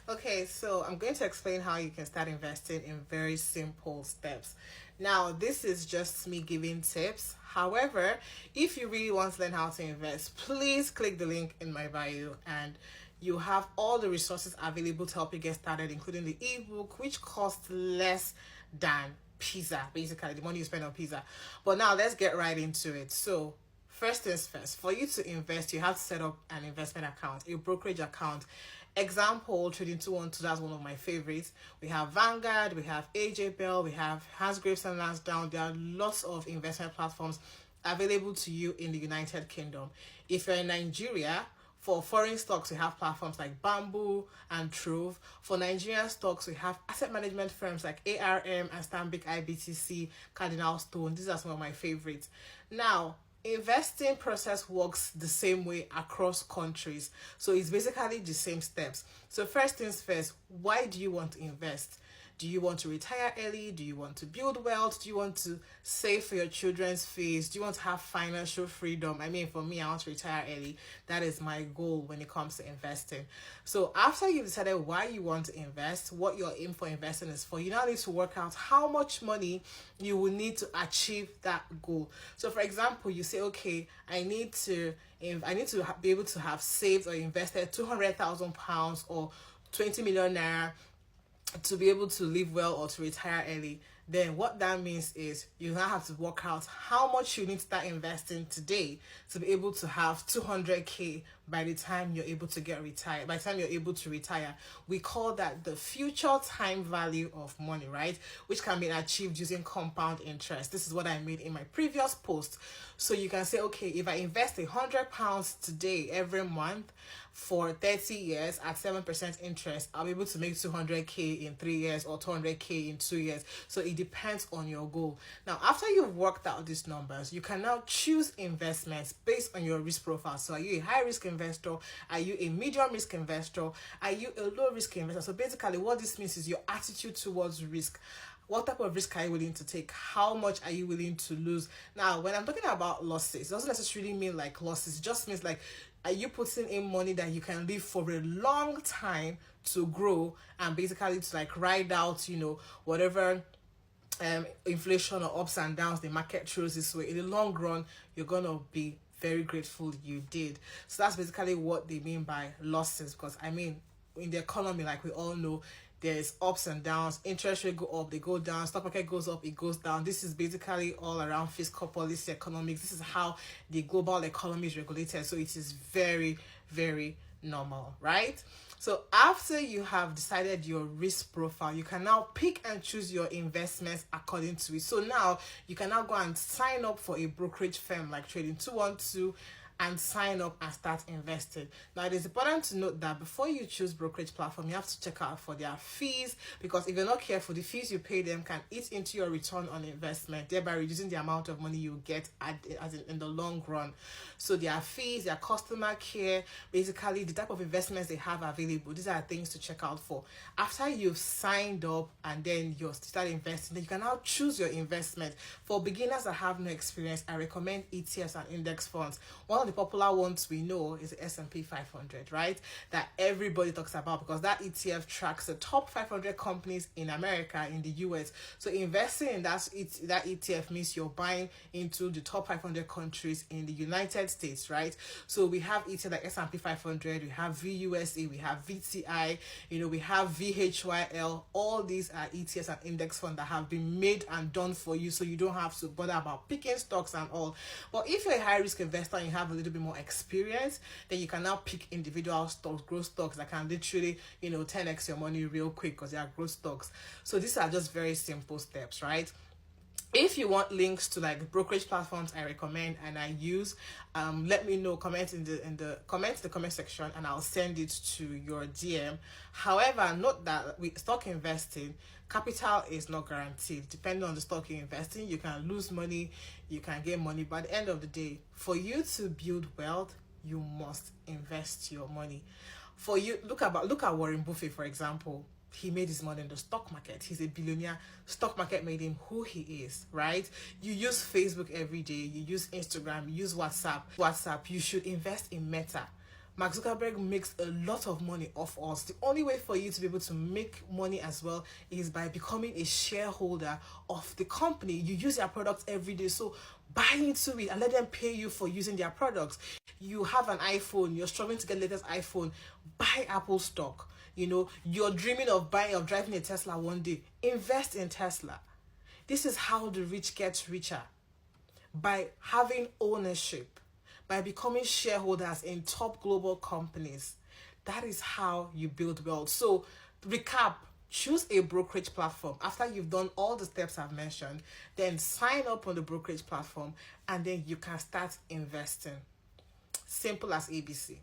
Okay, so I'm going to explain how you can start investing in very simple steps. Now, this is just me giving tips. However, if you really want to learn how to invest, please click the link in my bio and you have all the resources available to help you get started, including the ebook, which costs less than pizza, basically, the money you spend on pizza. But now let's get right into it. So, first things first, for you to invest, you have to set up an investment account, a brokerage account. Example, Trading 212, that's one of my favorites. We have Vanguard, we have AJ Bell, we have Hasgraves and Lansdowne. There are lots of investment platforms available to you in the United Kingdom. If you're in Nigeria, for foreign stocks, we have platforms like Bamboo and Trove. For Nigerian stocks, we have asset management firms like ARM and Stanbic IBTC, Cardinal Stone. These are some of my favorites. Now, investing process works the same way across countries, so it's basically the same steps. So first things first, why do you want to invest? Do you want to retire early? Do you want to build wealth? Do you want to save for your children's fees? Do you want to have financial freedom? I mean, for me, I want to retire early. That is my goal when it comes to investing. So after you've decided why you want to invest, what your aim for investing is for, you now need to work out how much money you will need to achieve that goal. So for example, you say, okay, I need to be able to have saved or invested £200,000 or 20 million naira to be able to live well or to retire early. Then what that means is you now have to work out how much you need to start investing today to be able to have 200k by the time you're able to get retired. By the time you're able to retire, we call that the future time value of money, right? Which can be achieved using compound interest. This is what I made in my previous post. So you can say, okay, if I invest £100 today every month for 30 years at 7% interest, I'll be able to make 200k in 3 years or 200k in 2 years. So it depends on your goal. Now, after you've worked out these numbers, you can now choose investments based on your risk profile. So are you a high risk investor? Are you a medium risk investor? Are you a low risk investor? So basically what this means is your attitude towards risk. What type of risk are you willing to take? How much are you willing to lose? Now, when I'm talking about losses, it doesn't necessarily mean like losses. It just means like, are you putting in money that you can live for a long time to grow and basically to like ride out, whatever inflation or ups and downs the market throws this way. In the long run, you're gonna be very grateful you did. So that's basically what they mean by losses, because I mean, in the economy, like we all know, there's ups and downs. Interest rate go up, they go down. Stock market goes up, it goes down. This is basically all around fiscal policy economics. This is how the global economy is regulated. So it is very, very normal, right? So after you have decided your risk profile, you can now pick and choose your investments according to it. So now you can now go and sign up for a brokerage firm like Trading 212 and sign up and start investing. Now, it is important to note that before you choose brokerage platform, you have to check out for their fees, because if you're not careful, the fees you pay them can eat into your return on investment, thereby reducing the amount of money you get in the long run. So their fees, their customer care, basically the type of investments they have available, these are things to check out for. After you've signed up and then you start investing, then you can now choose your investment. For beginners that have no experience, I recommend ETFs and index funds. One of the popular ones we know is the S&P 500, right? That everybody talks about, because that ETF tracks the top 500 companies in America, in the US. So investing in that ETF means you're buying into the top 500 countries in the United States, right? So we have ETF like S&P 500, we have VUSA, we have VTI, we have VHYL. All these are ETFs and index funds that have been made and done for you, so you don't have to bother about picking stocks and all. But if you're a high risk investor and you have a little bit more experience, then you can now pick individual stocks, growth stocks that can literally 10x your money real quick, because they are growth stocks. So these are just very simple steps, right? If you want links to like brokerage platforms I recommend and I use, let me know. Comment in the comment section, and I'll send it to your DM. However, note that with stock investing, capital is not guaranteed. Depending on the stock you're investing, you can lose money, you can get money. But at the end of the day, for you to build wealth, you must invest your money. For you, look at Warren Buffett, for example. He made his money in the stock market. He's a billionaire. Stock market made him who he is, right? You use Facebook every day. You use Instagram. You use WhatsApp. You should invest in Meta. Mark Zuckerberg makes a lot of money off us. The only way for you to be able to make money as well is by becoming a shareholder of the company. You use their products every day, so buy into it and let them pay you for using their products. You have an iPhone, you're struggling to get the latest iPhone, buy Apple stock. You know, you're dreaming of driving a Tesla one day, invest in Tesla. This is how the rich get richer, by having ownership, by becoming shareholders in top global companies. That is how you build wealth. So, recap: choose a brokerage platform. After you've done all the steps I've mentioned, then sign up on the brokerage platform and then you can start investing. Simple as ABC.